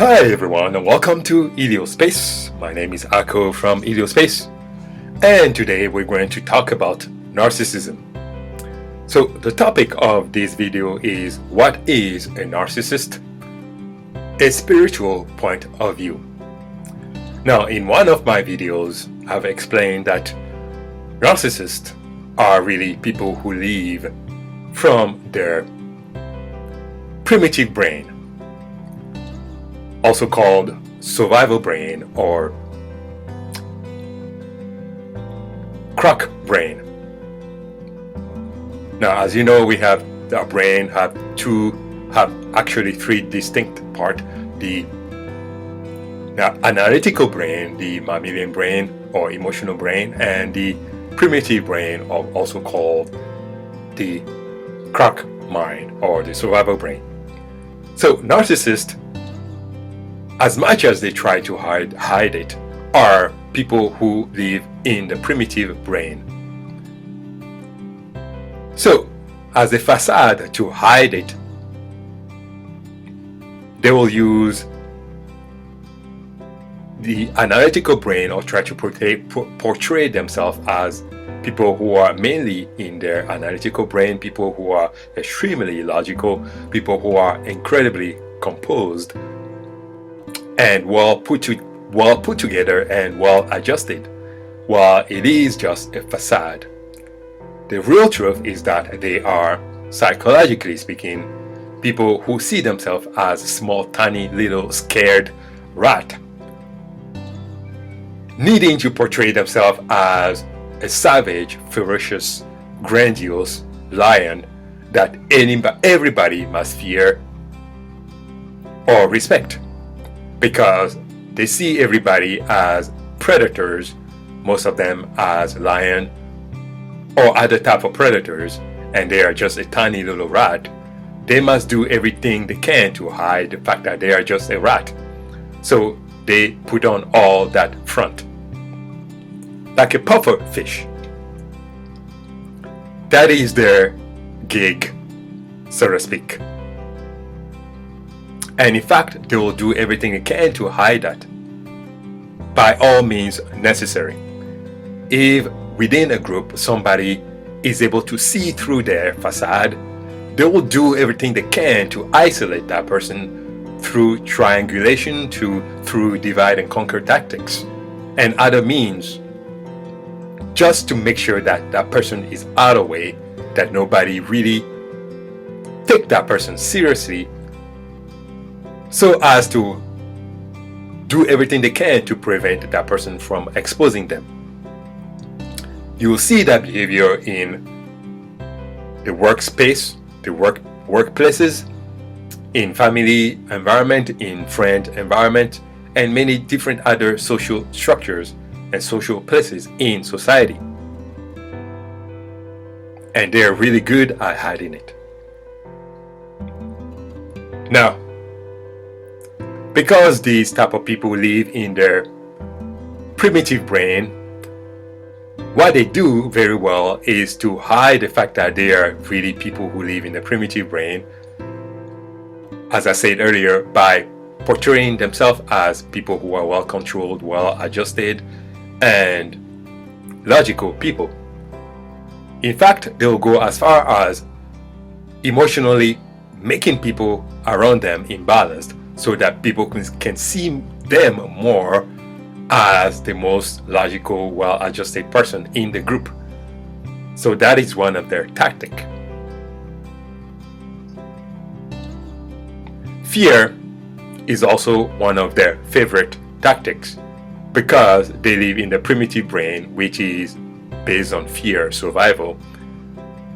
Hi everyone and welcome to Space. My name is Ako from Space, and today we're going to talk about narcissism. So the topic of this video is what is a narcissist? A spiritual point of view. Now in one of my videos I've explained that narcissists are really people who live from their primitive brain, also called survival brain or croc brain. Now, as you know, we have our brain have actually three distinct parts: the analytical brain, the mammalian brain or emotional brain, and the primitive brain, also called the croc mind or the survival brain. So narcissists, as much as they try to hide it, are people who live in the primitive brain. So, as a facade to hide it, they will use the analytical brain or try to portray themselves as people who are mainly in their analytical brain, people who are extremely logical, people who are incredibly composed and well put together and well adjusted, while it is just a facade. The real truth is that they are, psychologically speaking, people who see themselves as small, tiny, little, scared rat, needing to portray themselves as a savage, ferocious, grandiose lion that everybody must fear or respect, because they see everybody as predators, most of them as lion or other type of predators, and they are just a tiny little rat. They must do everything they can to hide the fact that they are just a rat. So they put on all that front, like a puffer fish. That is their gig, so to speak. And in fact, they will do everything they can to hide that, by all means necessary. If within a group somebody is able to see through their facade, they will do everything they can to isolate that person through triangulation, through divide and conquer tactics and other means, just to make sure that that person is out of the way, that nobody really take that person seriously, so as to do everything they can to prevent that person from exposing them. You will see that behavior in the workspace, the workplaces, in family environment, in friend environment, and many different other social structures and social places in society. And they're really good at hiding it. Now, because these type of people live in their primitive brain, what they do very well is to hide the fact that they are really people who live in the primitive brain, as I said earlier, by portraying themselves as people who are well controlled, well adjusted, and logical people. In fact, they'll go as far as emotionally making people around them imbalanced, so that people can see them more as the most logical, well-adjusted person in the group. So that is one of their tactics. Fear is also one of their favorite tactics, because they live in the primitive brain, which is based on fear, survival.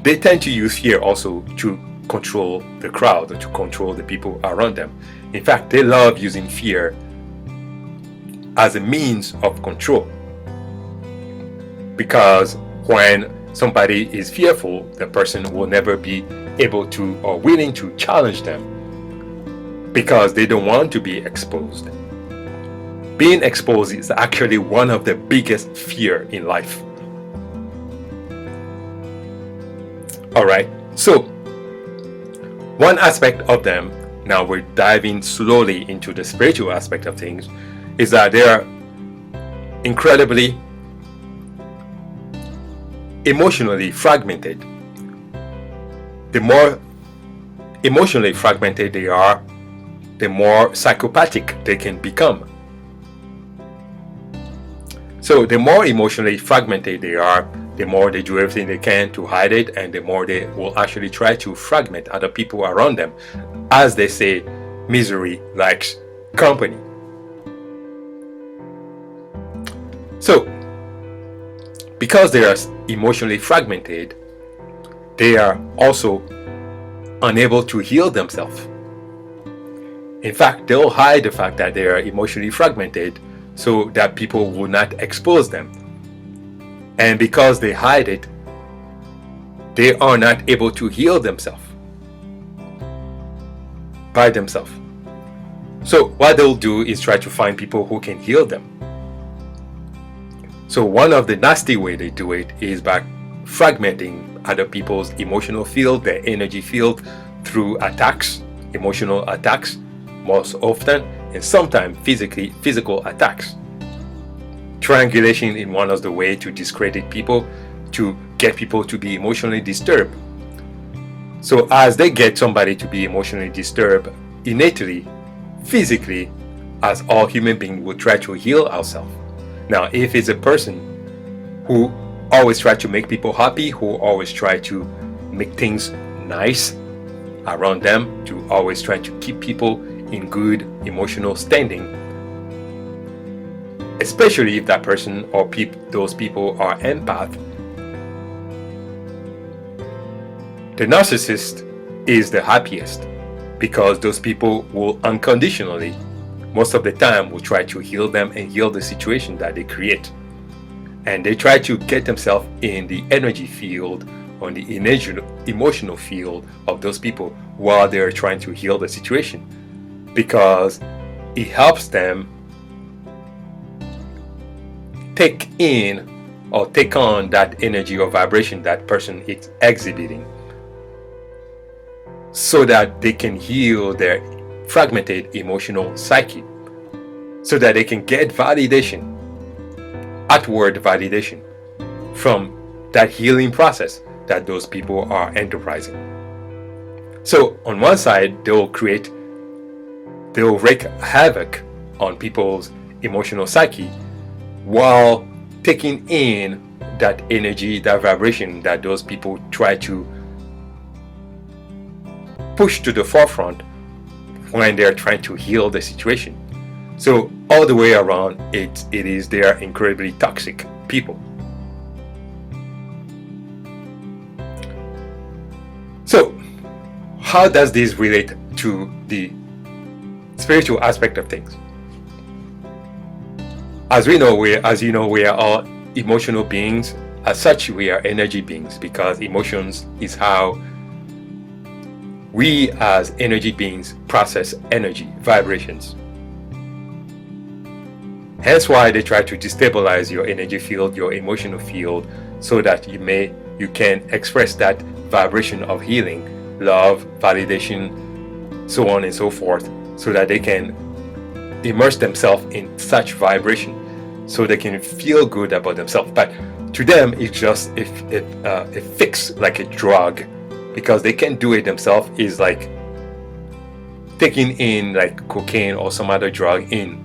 They tend to use fear also to control the crowd, to control the people around them. In fact, they love using fear as a means of control, because when somebody is fearful, the person will never be able to or willing to challenge them, because they don't want to be exposed. Being exposed is actually one of the biggest fear in life. All right, so one aspect of them now we're diving slowly into the spiritual aspect of things, is that they are incredibly emotionally fragmented. The more emotionally fragmented they are, the more psychopathic they can become. So the more emotionally fragmented they are, the more they do everything they can to hide it, and the more they will actually try to fragment other people around them. As they say, misery likes company. So, because they are emotionally fragmented, they are also unable to heal themselves. In fact, they'll hide the fact that they are emotionally fragmented so that people will not expose them. And because they hide it, they are not able to heal themselves by themselves. So what they'll do is try to find people who can heal them. So one of the nasty way they do it is by fragmenting other people's emotional field, their energy field, through attacks, emotional attacks most often, and sometimes physical attacks. Triangulation is one of the ways to discredit people, to get people to be emotionally disturbed. So as they get somebody to be emotionally disturbed, innately, physically, as all human beings will try to heal ourselves. Now, if it's a person who always try to make people happy, who always try to make things nice around them, to always try to keep people in good emotional standing, especially if that person or those people are empath, the narcissist is the happiest, because those people will unconditionally, most of the time, will try to heal them and heal the situation that they create. And they try to get themselves in the energy field, on the emotional field of those people while they're trying to heal the situation, because it helps them take in or take on that energy or vibration that person is exhibiting, so that they can heal their fragmented emotional psyche, so that they can get validation, outward validation, from that healing process that those people are enterprising. So on one side, they'll wreak havoc on people's emotional psyche while taking in that energy, that vibration that those people try to push to the forefront when they're trying to heal the situation. So all the way around, they are incredibly toxic people. So how does this relate to the spiritual aspect of things? As you know, we are all emotional beings. As such, we are energy beings, because emotions is how we as energy beings process energy, vibrations. Hence why they try to destabilize your energy field, your emotional field, so that you can express that vibration of healing, love, validation, so on and so forth, so that they can immerse themselves in such vibration, so they can feel good about themselves. But to them, it's just a fix, like a drug, because they can't do it themselves. Is like taking in like cocaine or some other drug in.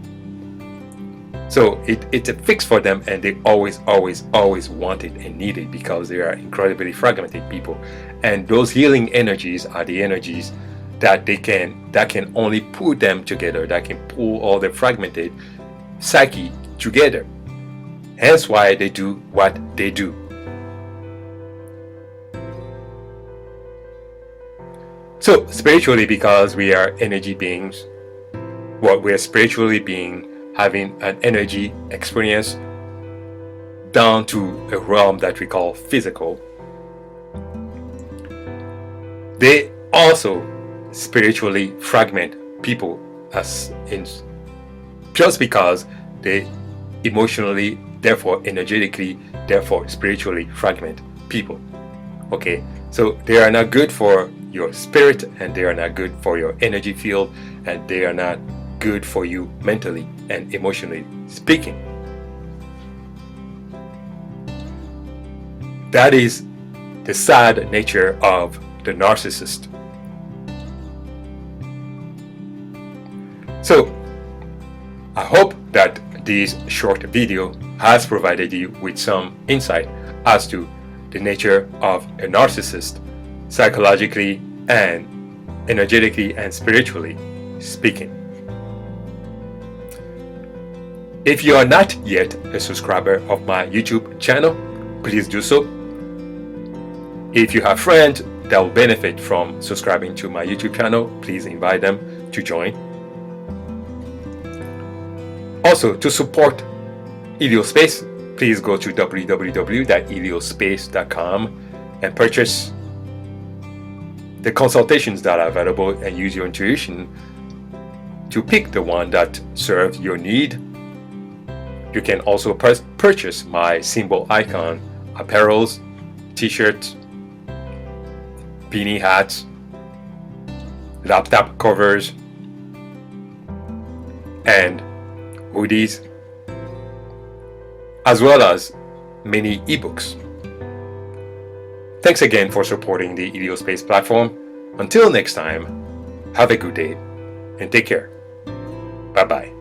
So it's a fix for them, and they always want it and need it, because they are incredibly fragmented people. And those healing energies are the energies that can only pull them together, that can pull all the fragmented psyche together. Hence why they do what they do. So spiritually, because we are energy beings, what we are spiritually being, having an energy experience down to a realm that we call physical, they also spiritually fragment people, just because they emotionally, therefore energetically, therefore spiritually fragment people. Okay, so they are not good for your spirit, and they are not good for your energy field, and they are not good for you mentally and emotionally speaking. That is the sad nature of the narcissist. So, I hope that this short video has provided you with some insight as to the nature of a narcissist, psychologically and energetically and spiritually speaking. If you are not yet a subscriber of my YouTube channel, please do so. If you have friends that will benefit from subscribing to my YouTube channel, please invite them to join. Also, to support Iliospace, please go to www.iliospace.com and purchase the consultations that are available and use your intuition to pick the one that serves your need. You can also purchase my symbol icon apparels, t-shirts, beanie hats, laptop covers, and hoodies, as well as many ebooks. Thanks again for supporting the Iliospace platform. Until next time, have a good day and take care. Bye-bye.